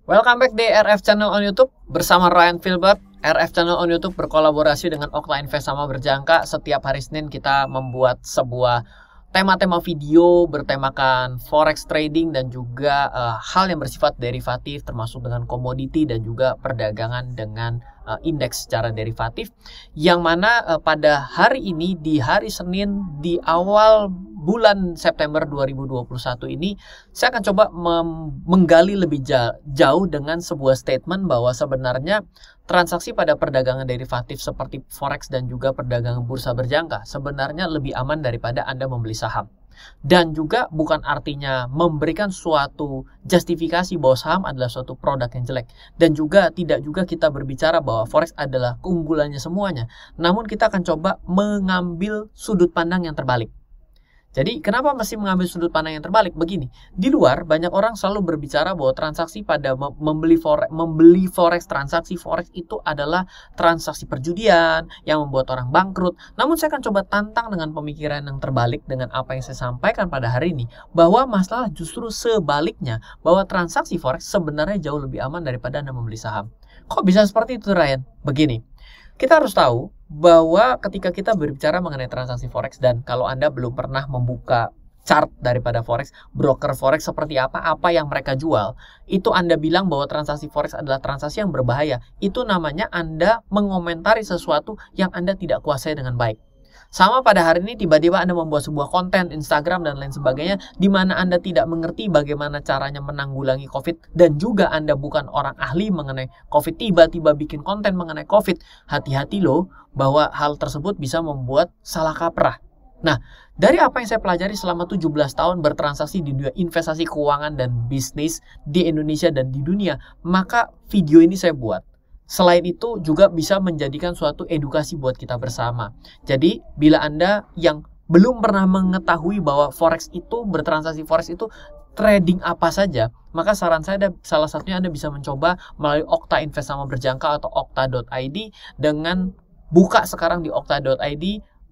Welcome back di RF Channel on YouTube bersama Ryan Filbert. RF Channel on YouTube berkolaborasi dengan Okta Invest sama Berjangka. Setiap hari Senin kita membuat sebuah tema-tema video bertemakan forex trading dan juga hal yang bersifat derivatif, termasuk dengan komoditi dan juga perdagangan dengan indeks secara derivatif. Yang mana pada hari ini, di hari Senin di awal bulan September 2021 ini, saya akan coba menggali lebih jauh dengan sebuah statement bahwa sebenarnya transaksi pada perdagangan derivatif seperti forex dan juga perdagangan bursa berjangka sebenarnya lebih aman daripada Anda membeli saham. Dan juga bukan artinya memberikan suatu justifikasi bahwa saham adalah suatu produk yang jelek. Dan juga tidak juga kita berbicara bahwa forex adalah keunggulannya semuanya. Namun kita akan coba mengambil sudut pandang yang terbalik. Jadi kenapa mesti mengambil sudut pandang yang terbalik? Begini, di luar banyak orang selalu berbicara bahwa transaksi pada membeli forex, transaksi forex itu adalah transaksi perjudian yang membuat orang bangkrut. Namun saya akan coba tantang dengan pemikiran yang terbalik dengan apa yang saya sampaikan pada hari ini, bahwa masalah justru sebaliknya, bahwa transaksi forex sebenarnya jauh lebih aman daripada Anda membeli saham. Kok bisa seperti itu, Ryan? Begini, kita harus tahu bahwa ketika kita berbicara mengenai transaksi forex, dan kalau Anda belum pernah membuka chart daripada forex, broker forex seperti apa yang mereka jual, itu Anda bilang bahwa transaksi forex adalah transaksi yang berbahaya. Itu namanya Anda mengomentari sesuatu yang Anda tidak kuasai dengan baik. Sama pada hari ini tiba-tiba Anda membuat sebuah konten Instagram dan lain sebagainya di mana Anda tidak mengerti bagaimana caranya menanggulangi COVID dan juga Anda bukan orang ahli mengenai COVID, tiba-tiba bikin konten mengenai COVID. Hati-hati loh bahwa hal tersebut bisa membuat salah kaprah. Nah, dari apa yang saya pelajari selama 17 tahun bertransaksi di dunia investasi keuangan dan bisnis di Indonesia dan di dunia, maka video ini saya buat. Selain itu juga bisa menjadikan suatu edukasi buat kita bersama. Jadi bila Anda yang belum pernah mengetahui bahwa forex itu, bertransaksi forex itu trading apa saja, maka saran saya salah satunya Anda bisa mencoba melalui Okta Invest sama Berjangka atau okta.id. Dengan buka sekarang di okta.id,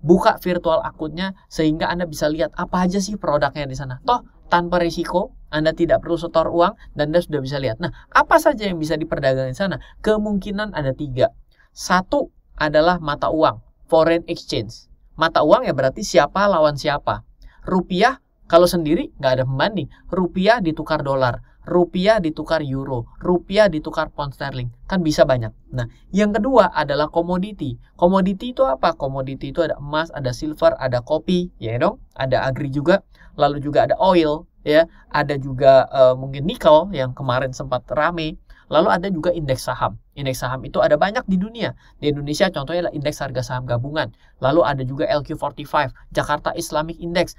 buka virtual akunnya sehingga Anda bisa lihat apa aja sih produknya di sana. Toh tanpa risiko, Anda tidak perlu setor uang dan Anda sudah bisa lihat. Nah, apa saja yang bisa diperdagangkan di sana? Kemungkinan ada 3. Satu adalah mata uang, foreign exchange. Mata uang ya berarti siapa lawan siapa. Rupiah kalau sendiri nggak ada pembanding. Rupiah ditukar dolar, rupiah ditukar euro, rupiah ditukar pound sterling. Kan bisa banyak. Nah, yang kedua adalah komoditi. Komoditi itu apa? Komoditi itu ada emas, ada silver, ada kopi, ya dong. Ada agri juga. Lalu juga ada oil, ya. Ada juga mungkin nikel yang kemarin sempat rame. Lalu ada juga indeks saham. Indeks saham itu ada banyak di dunia. Di Indonesia contohnya adalah indeks harga saham gabungan. Lalu ada juga LQ45, Jakarta Islamic Index,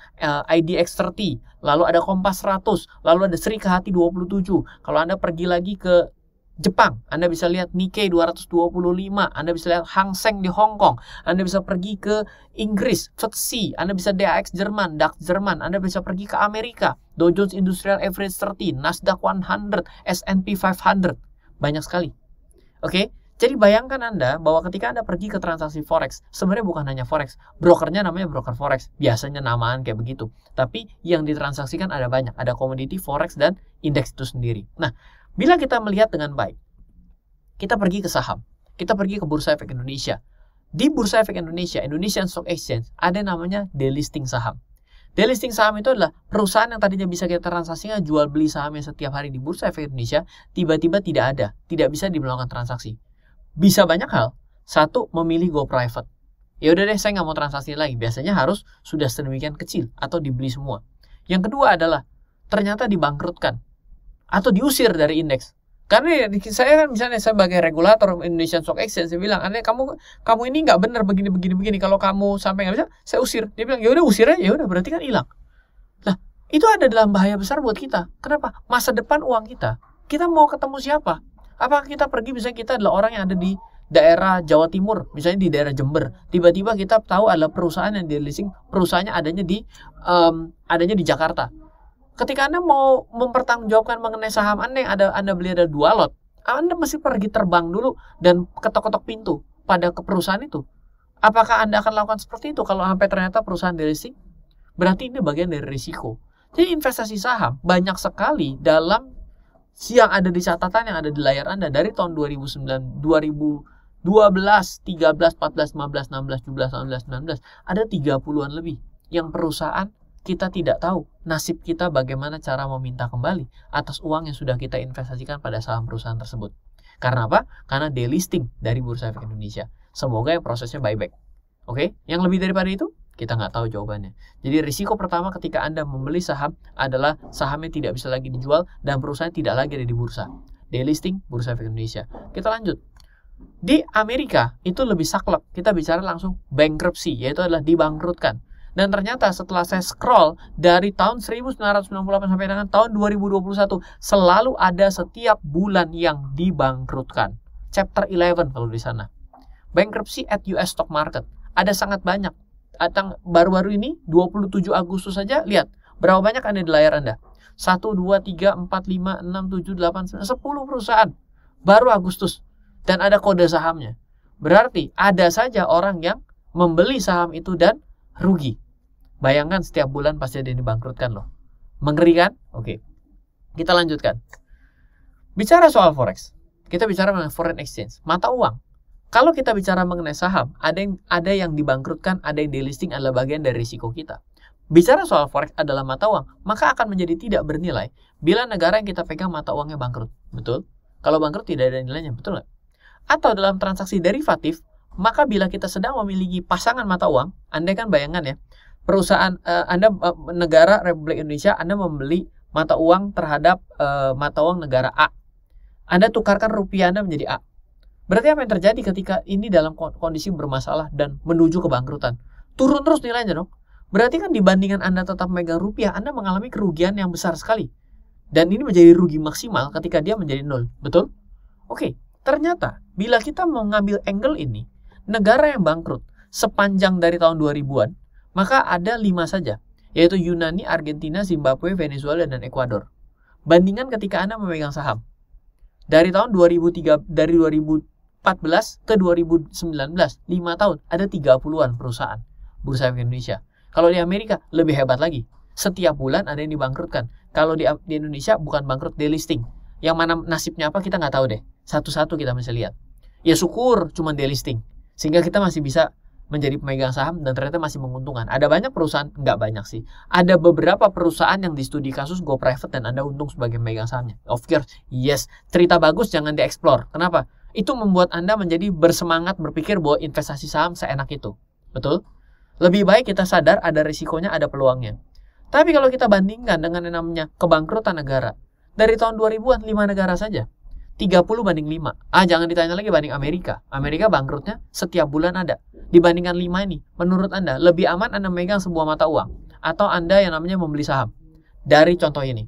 IDX30. Lalu ada Kompas 100. Lalu ada Sri Kehati 27. Kalau Anda pergi lagi ke Jepang, Anda bisa lihat Nikkei 225, Anda bisa lihat Hang Seng di Hong Kong, Anda bisa pergi ke Inggris, FTSE, Anda bisa DAX Jerman, DAX Jerman, Anda bisa pergi ke Amerika, Dow Jones Industrial Average 30, Nasdaq 100, S&P 500, banyak sekali. Oke, jadi bayangkan Anda bahwa ketika Anda pergi ke transaksi forex, sebenarnya bukan hanya forex, brokernya namanya broker forex, biasanya namaan kayak begitu, tapi yang ditransaksikan ada banyak, ada komoditi, forex, dan indeks itu sendiri. Nah, bila kita melihat dengan baik, kita pergi ke saham, kita pergi ke Bursa Efek Indonesia. Di Bursa Efek Indonesia, Indonesian Stock Exchange, ada namanya delisting saham. Delisting saham itu adalah perusahaan yang tadinya bisa kita transaksikan jual beli sahamnya setiap hari di Bursa Efek Indonesia, tiba-tiba tidak ada, tidak bisa melakukan transaksi. Bisa banyak hal. Satu, memilih go private. Ya udah deh, saya nggak mau transaksi lagi. Biasanya harus sudah sedemikian kecil atau dibeli semua. Yang kedua adalah ternyata dibangkrutkan atau diusir dari indeks. Karena saya kan misalnya sebagai regulator Indonesian Stock Exchange, saya bilang, "Aneh kamu ini nggak benar begini. Kalau kamu sampai nggak bisa, saya usir." Dia bilang, "Ya udah usir aja." Ya udah, berarti kan hilang. Nah, itu ada dalam bahaya besar buat kita. Kenapa? Masa depan uang kita. Kita mau ketemu siapa? Apakah kita pergi, misalnya kita adalah orang yang ada di daerah Jawa Timur, misalnya di daerah Jember, tiba-tiba kita tahu adalah perusahaan yang di-leasing, perusahaannya adanya di Jakarta. Ketika Anda mau mempertanggungjawabkan mengenai saham Anda yang Anda beli ada 2 lot, Anda mesti pergi terbang dulu dan ketok-ketok pintu pada ke perusahaan itu. Apakah Anda akan lakukan seperti itu kalau sampai ternyata perusahaan di-leasing? Berarti ini bagian dari risiko. Jadi investasi saham banyak sekali dalam Yang ada di catatan, yang ada di layar Anda dari tahun 2009, 2012, 13, 14, 15, 16, 17, 18, 19, ada 30-an lebih yang perusahaan kita tidak tahu nasib kita bagaimana cara meminta kembali atas uang yang sudah kita investasikan pada saham perusahaan tersebut. Karena apa? Karena delisting dari Bursa Efek Indonesia. Semoga yang prosesnya buyback. Oke? Yang lebih daripada itu, kita nggak tahu jawabannya. Jadi risiko pertama ketika Anda membeli saham adalah sahamnya tidak bisa lagi dijual dan perusahaan tidak lagi ada di bursa. Delisting Bursa Efek Indonesia. Kita lanjut. Di Amerika itu lebih saklek. Kita bicara langsung bankruptcy, yaitu adalah dibangkrutkan. Dan ternyata setelah saya scroll dari tahun 1998 sampai dengan tahun 2021, selalu ada setiap bulan yang dibangkrutkan. Chapter 11 kalau di sana. Bankruptcy at US stock market. Ada sangat banyak. Baru-baru ini 27 Agustus saja, lihat berapa banyak ada di layar Anda. 1, 2, 3, 4, 5, 6, 7, 8, 9, 10 perusahaan baru Agustus. Dan ada kode sahamnya. Berarti ada saja orang yang membeli saham itu dan rugi. Bayangkan setiap bulan pasti ada yang dibangkrutkan loh. Mengerikan? Oke. Kita lanjutkan. Bicara soal forex. Kita bicara mengenai foreign exchange, mata uang. Kalau kita bicara mengenai saham, ada yang dibangkrutkan, ada yang delisting, adalah bagian dari risiko kita. Bicara soal forex adalah mata uang, maka akan menjadi tidak bernilai bila negara yang kita pegang mata uangnya bangkrut. Betul? Kalau bangkrut tidak ada nilainya, betul nggak? Atau dalam transaksi derivatif, maka bila kita sedang memiliki pasangan mata uang, Anda kan bayangkan ya, perusahaan negara Republik Indonesia, Anda membeli mata uang terhadap mata uang negara A. Anda tukarkan rupiah Anda menjadi A. Berarti apa yang terjadi ketika ini dalam kondisi bermasalah dan menuju kebangkrutan? Turun terus nilainya dong. Berarti kan dibandingkan Anda tetap megang rupiah, Anda mengalami kerugian yang besar sekali. Dan ini menjadi rugi maksimal ketika dia menjadi 0. Betul? Oke, ternyata bila kita mau ngambil angle ini, negara yang bangkrut sepanjang dari tahun 2000-an, maka ada 5 saja, yaitu Yunani, Argentina, Zimbabwe, Venezuela, dan Ekuador. Bandingkan ketika Anda memegang saham. Dari tahun 2014 ke 2019, 5 tahun, ada 30-an perusahaan Bursa Efek Indonesia. Kalau di Amerika, lebih hebat lagi. Setiap bulan ada yang dibangkrutkan. Kalau di Indonesia, bukan bangkrut, delisting. Yang mana nasibnya apa, kita nggak tahu deh. Satu-satu kita masih lihat. Ya syukur, cuma delisting. Sehingga kita masih bisa menjadi pemegang saham dan ternyata masih menguntungkan. Ada banyak perusahaan, nggak banyak sih. Ada beberapa perusahaan yang di studi kasus go private dan Anda untung sebagai pemegang sahamnya. Of course, yes. Cerita bagus jangan dieksplor. Kenapa? Itu membuat Anda menjadi bersemangat berpikir bahwa investasi saham seenak itu. Betul? Lebih baik kita sadar ada risikonya, ada peluangnya. Tapi kalau kita bandingkan dengan yang namanya kebangkrutan negara, dari tahun 2000-an 5 negara saja. 30 banding 5. Jangan ditanya lagi banding Amerika. Amerika bangkrutnya setiap bulan ada. Dibandingkan 5 ini, menurut Anda, lebih aman Anda memegang sebuah mata uang atau Anda yang namanya membeli saham? Dari contoh ini.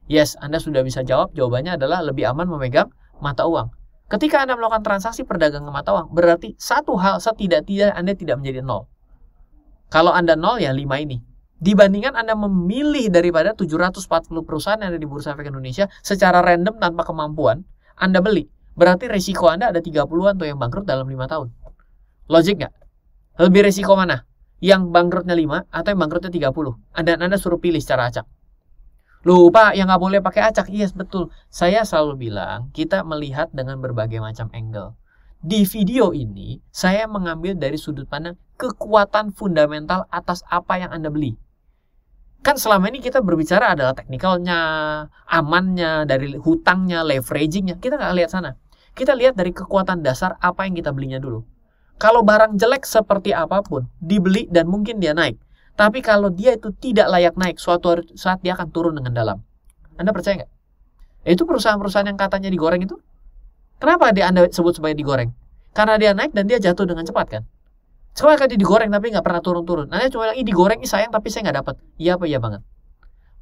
Yes, Anda sudah bisa jawab. Jawabannya adalah lebih aman memegang mata uang. Ketika Anda melakukan transaksi perdagangan mata uang, berarti satu hal setidak-tidak Anda tidak menjadi 0. Kalau Anda 0, ya 5 ini. Dibandingkan Anda memilih daripada 740 perusahaan yang ada di Bursa Efek Indonesia secara random tanpa kemampuan, Anda beli. Berarti risiko Anda ada 30-an tuh yang bangkrut dalam 5 tahun. Logik nggak? Lebih risiko mana? Yang bangkrutnya 5 atau yang bangkrutnya 30? Anda suruh pilih secara acak. Lupa, yang nggak boleh pakai acak. Yes, betul. Saya selalu bilang, kita melihat dengan berbagai macam angle. Di video ini, saya mengambil dari sudut pandang kekuatan fundamental atas apa yang Anda beli. Kan selama ini kita berbicara adalah teknikalnya, amannya, dari hutangnya, leveragingnya. Kita nggak lihat sana. Kita lihat dari kekuatan dasar apa yang kita belinya dulu. Kalau barang jelek seperti apapun, dibeli dan mungkin dia naik. Tapi kalau dia itu tidak layak naik, suatu saat dia akan turun dengan dalam. Anda percaya nggak? Itu perusahaan-perusahaan yang katanya digoreng itu. Kenapa Anda sebut sebagai digoreng? Karena dia naik dan dia jatuh dengan cepat kan? Coba kan dia digoreng tapi nggak pernah turun-turun. Nanti cuma lagi digoreng, sayang tapi saya nggak dapat. Iya apa iya banget.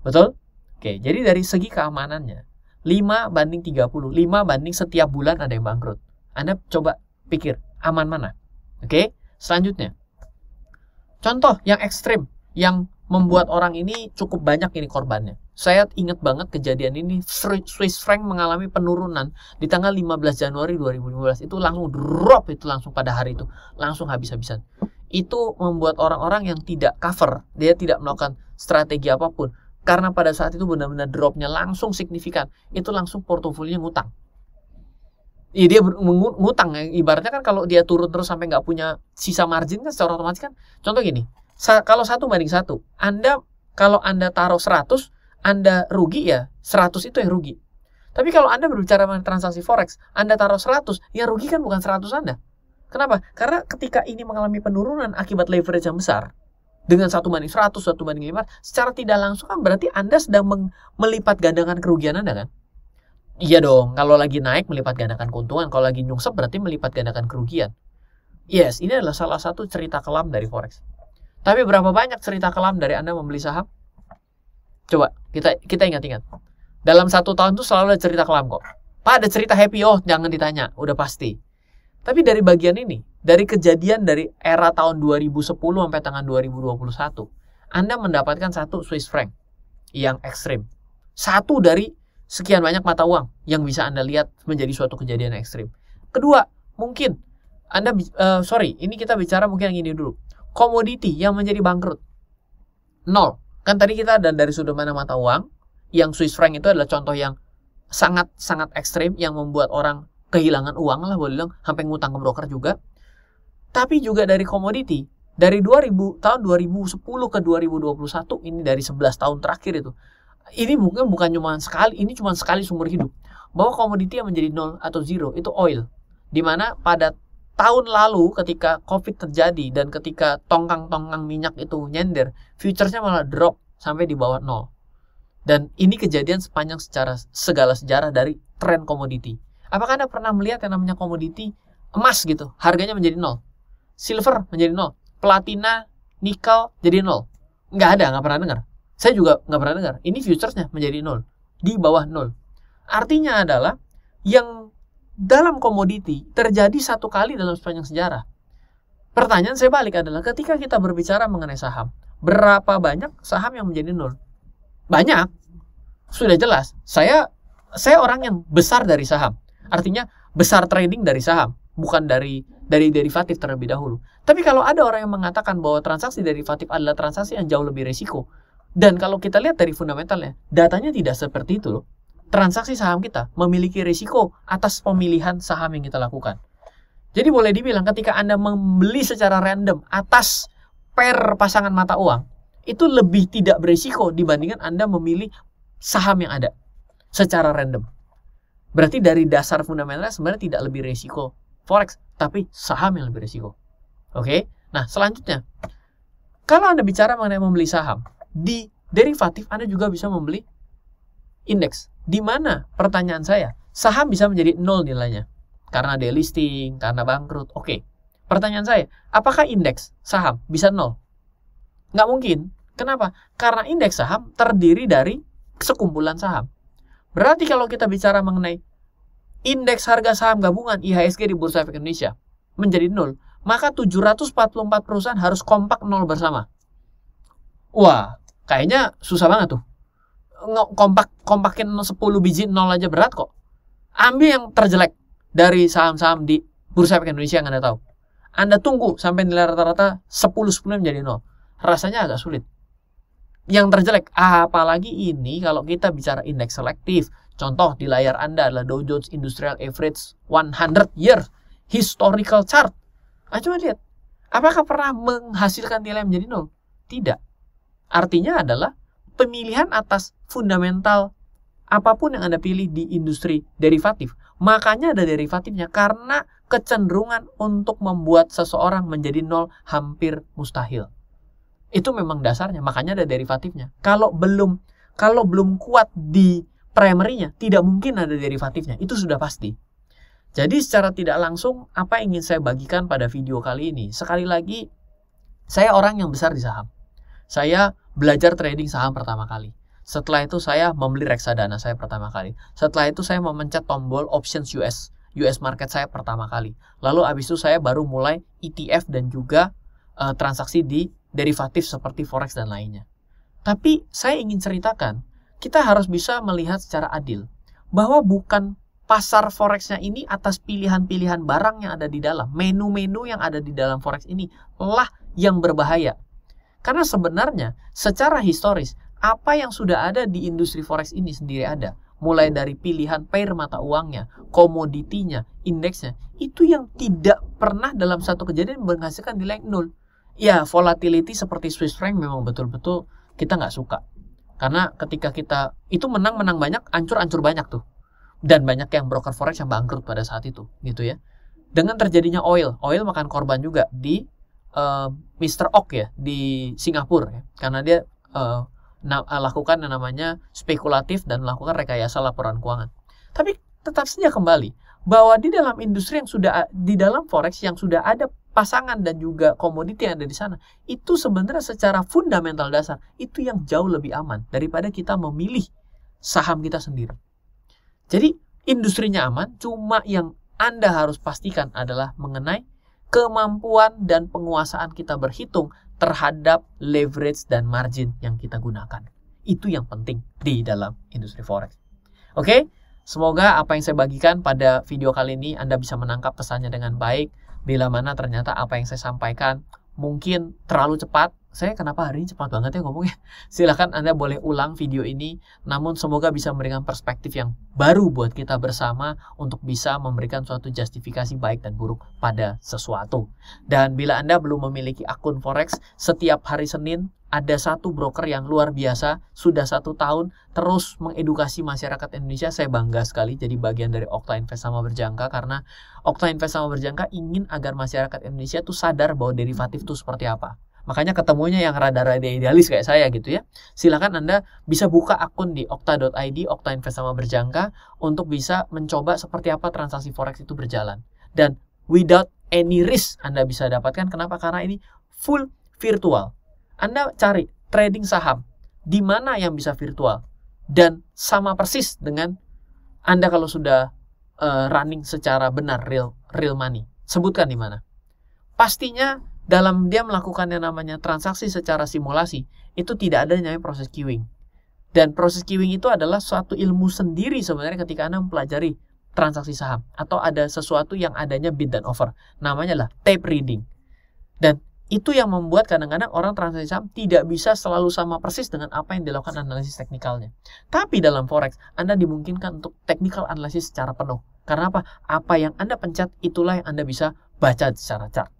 Betul? Oke, jadi dari segi keamanannya, 5 banding 30. 5 banding setiap bulan ada yang bangkrut. Anda coba pikir, aman mana? Oke, selanjutnya. Contoh yang ekstrim, yang membuat orang ini cukup banyak ini korbannya. Saya ingat banget kejadian ini, Swiss franc mengalami penurunan di tanggal 15 Januari 2015. Itu langsung drop, itu langsung pada hari itu. Langsung habis-habisan. Itu membuat orang-orang yang tidak cover, dia tidak melakukan strategi apapun, Karena pada saat itu benar-benar dropnya langsung signifikan. Itu langsung portofolionya ngutang. Iya, dia ngutang ya. Ibaratnya kan kalau dia turun terus sampai nggak punya sisa margin kan secara otomatis kan. Contoh gini, kalau 1:1, kalau Anda taruh 100, Anda rugi ya 100 itu yang rugi. Tapi kalau Anda berbicara mengenai transaksi forex, Anda taruh 100, yang rugi kan bukan 100 Anda. Kenapa? Karena ketika ini mengalami penurunan akibat leverage yang besar, dengan 1:100, 1:5, secara tidak langsung kan berarti Anda sedang melipat gandakan kerugian Anda kan? Iya dong, kalau lagi naik melipat gandakan keuntungan, kalau lagi nyungsep berarti melipat gandakan kerugian. Yes, ini adalah salah satu cerita kelam dari forex. Tapi berapa banyak cerita kelam dari Anda membeli saham? Coba kita ingat-ingat. Dalam 1 tahun itu selalu ada cerita kelam kok. Pak, ada cerita happy, oh jangan ditanya, udah pasti. Tapi dari bagian ini, dari kejadian dari era tahun 2010 sampai tangan 2021, Anda mendapatkan satu Swiss franc yang ekstrim. Satu dari sekian banyak mata uang yang bisa Anda lihat menjadi suatu kejadian ekstrim. Kedua, mungkin Anda, ini kita bicara mungkin yang ini dulu. Komoditi yang menjadi bangkrut. 0. Kan tadi kita ada dari sudut mana mata uang, yang Swiss franc itu adalah contoh yang sangat-sangat ekstrim yang membuat orang kehilangan uang lah, boleh bilang, sampai ngutang ke broker juga. Tapi juga dari komoditi, dari tahun 2010 ke 2021, ini dari 11 tahun terakhir itu. Ini bukan cuma sekali, ini cuma sekali seumur hidup. Bahwa komoditi yang menjadi 0 atau 0 itu oil. Dimana pada tahun lalu ketika COVID terjadi dan ketika tongkang-tongkang minyak itu nyender, futuresnya malah drop sampai di bawah 0. Dan ini kejadian sepanjang segala sejarah dari tren komoditi. Apakah Anda pernah melihat yang namanya komoditi emas gitu, harganya menjadi 0, silver menjadi 0, platina, nikel jadi 0? Nggak ada, nggak pernah dengar. Saya juga nggak pernah dengar. Ini futuresnya menjadi 0, di bawah 0. Artinya adalah yang dalam komoditi terjadi satu kali dalam sepanjang sejarah. Pertanyaan saya balik adalah ketika kita berbicara mengenai saham, berapa banyak saham yang menjadi 0? Banyak. Sudah jelas. Saya orang yang besar dari saham. Artinya besar trading dari saham, bukan dari derivatif terlebih dahulu. Tapi kalau ada orang yang mengatakan bahwa transaksi derivatif adalah transaksi yang jauh lebih risiko, dan kalau kita lihat dari fundamentalnya, datanya tidak seperti itu loh. Transaksi saham kita memiliki risiko atas pemilihan saham yang kita lakukan. Jadi boleh dibilang ketika Anda membeli secara random atas pair pasangan mata uang, itu lebih tidak berisiko dibandingkan Anda memilih saham yang ada secara random. Berarti dari dasar fundamentalnya sebenarnya tidak lebih risiko forex, tapi saham yang lebih risiko. Oke? Nah, selanjutnya, kalau Anda bicara mengenai membeli saham, di derivatif Anda juga bisa membeli indeks. Di mana pertanyaan saya, saham bisa menjadi 0 nilainya karena delisting, karena bangkrut. Oke. Pertanyaan saya, apakah indeks saham bisa 0? Nggak mungkin. Kenapa? Karena indeks saham terdiri dari sekumpulan saham. Berarti kalau kita bicara mengenai indeks harga saham gabungan IHSG di Bursa Efek Indonesia menjadi 0, maka 744 perusahaan harus kompak 0 bersama. Wah, kayaknya susah banget tuh. Kompakin 10 biji 0 aja berat kok. Ambil yang terjelek dari saham-saham di Bursa Efek Indonesia yang Anda tahu. Anda tunggu sampai nilai rata-rata 10 menjadi 0. Rasanya agak sulit. Yang terjelek, apalagi ini kalau kita bicara indeks selektif. Contoh di layar Anda adalah Dow Jones Industrial Average 100 Year Historical Chart. Coba lihat, apakah pernah menghasilkan nilai menjadi 0? Tidak. Artinya adalah pemilihan atas fundamental apapun yang Anda pilih di industri derivatif. Makanya ada derivatifnya, karena kecenderungan untuk membuat seseorang menjadi 0 hampir mustahil. Itu memang dasarnya, makanya ada derivatifnya. Kalau belum kuat di primary-nya, tidak mungkin ada derivatifnya. Itu sudah pasti. Jadi secara tidak langsung, apa yang ingin saya bagikan pada video kali ini? Sekali lagi, saya orang yang besar di saham. Saya belajar trading saham pertama kali. Setelah itu saya membeli reksadana saya pertama kali. Setelah itu saya memencet tombol options US market saya pertama kali. Lalu abis itu saya baru mulai ETF dan juga transaksi di derivatif seperti forex dan lainnya. Tapi saya ingin ceritakan, kita harus bisa melihat secara adil bahwa bukan pasar forexnya ini atas pilihan-pilihan barang yang ada di dalam, menu-menu yang ada di dalam forex ini lah yang berbahaya. Karena sebenarnya secara historis, apa yang sudah ada di industri forex ini sendiri ada. Mulai dari pilihan pair mata uangnya, komoditinya, indeksnya, itu yang tidak pernah dalam satu kejadian menghasilkan nilai nol. Ya, volatility seperti Swiss franc memang betul-betul kita nggak suka. Karena ketika kita itu menang banyak, ancur banyak tuh. Dan banyak yang broker forex yang bangkrut pada saat itu, gitu ya. Dengan terjadinya oil makan korban juga di Mr. Oak ya, di Singapura ya. Karena dia lakukan yang namanya spekulatif dan melakukan rekayasa laporan keuangan. Tapi tetap saja kembali bahwa di dalam industri yang sudah di dalam forex yang sudah ada pasangan dan juga komoditi yang ada di sana, itu sebenarnya secara fundamental dasar itu yang jauh lebih aman daripada kita memilih saham kita sendiri. Jadi industrinya aman, cuma yang Anda harus pastikan adalah mengenai kemampuan dan penguasaan kita berhitung terhadap leverage dan margin yang kita gunakan. Itu yang penting di dalam industri forex. Oke, semoga apa yang saya bagikan pada video kali ini Anda bisa menangkap pesannya dengan baik. Bila mana ternyata apa yang saya sampaikan mungkin terlalu cepat. Saya kenapa hari ini cepat banget ya ngomongnya? Silahkan Anda boleh ulang video ini. Namun semoga bisa memberikan perspektif yang baru buat kita bersama untuk bisa memberikan suatu justifikasi baik dan buruk pada sesuatu. Dan bila Anda belum memiliki akun forex, setiap hari Senin ada satu broker yang luar biasa, sudah 1 tahun terus mengedukasi masyarakat Indonesia. Saya bangga sekali jadi bagian dari Okta Invest Sama Berjangka, karena Okta Invest Sama Berjangka ingin agar masyarakat Indonesia tuh sadar bahwa derivatif itu seperti apa. Makanya ketemunya yang rada-rada idealis kayak saya gitu ya. Silakan Anda bisa buka akun di okta.id, Okta Invest Sama Berjangka, untuk bisa mencoba seperti apa transaksi forex itu berjalan. Dan without any risk Anda bisa dapatkan. Kenapa? Karena ini full virtual. Anda cari trading saham di mana yang bisa virtual dan sama persis dengan Anda kalau sudah running secara benar real money. Sebutkan di mana. Pastinya dalam dia melakukan yang namanya transaksi secara simulasi itu tidak ada yang namanya proses queuing. Dan proses queuing itu adalah suatu ilmu sendiri sebenarnya ketika Anda mempelajari transaksi saham atau ada sesuatu yang adanya bid dan offer. Namanya lah tape reading. Dan itu yang membuat kadang-kadang orang transaksi saham tidak bisa selalu sama persis dengan apa yang dilakukan analisis teknikalnya. Tapi dalam forex, Anda dimungkinkan untuk technical analisis secara penuh. Karena apa? Apa yang Anda pencet, itulah yang Anda bisa baca secara chart.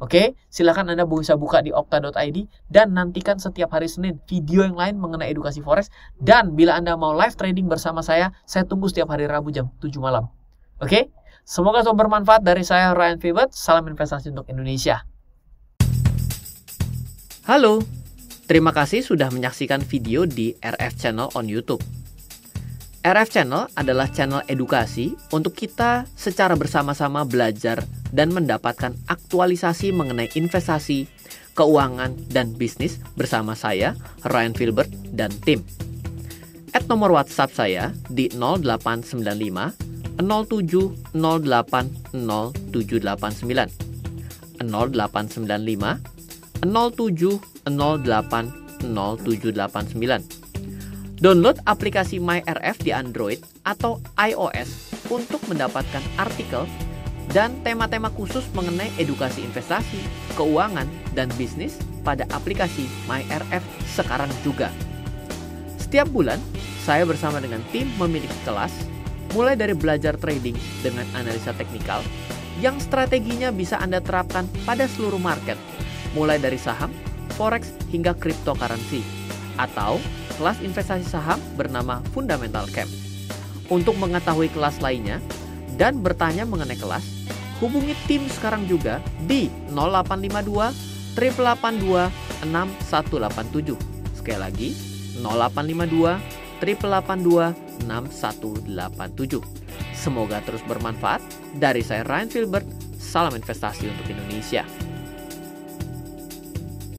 Oke, silakan Anda bisa buka di okta.id dan nantikan setiap hari Senin video yang lain mengenai edukasi forex. Dan bila Anda mau live trading bersama saya tunggu setiap hari Rabu jam 7 malam. Oke, semoga selalu bermanfaat. Dari saya, Ryan Filbert. Salam investasi untuk Indonesia. Halo, terima kasih sudah menyaksikan video di RF Channel on YouTube. RF Channel adalah channel edukasi untuk kita secara bersama-sama belajar dan mendapatkan aktualisasi mengenai investasi, keuangan, dan bisnis bersama saya, Ryan Filbert, dan tim. Add nomor WhatsApp saya di 0895 07 08 0789 0895 07 08 0789. Download aplikasi MyRF di Android atau iOS untuk mendapatkan artikel dan tema-tema khusus mengenai edukasi investasi, keuangan, dan bisnis pada aplikasi MyRF sekarang juga. Setiap bulan, saya bersama dengan tim memiliki kelas, mulai dari belajar trading dengan analisa teknikal, yang strateginya bisa Anda terapkan pada seluruh market, mulai dari saham, forex, hingga cryptocurrency, atau kelas investasi saham bernama Fundamental Camp. Untuk mengetahui kelas lainnya dan bertanya mengenai kelas, hubungi tim sekarang juga di 0852 882 6187. Sekali lagi, 0852 882 6187. Semoga terus bermanfaat. Dari saya, Ryan Filbert. Salam investasi untuk Indonesia.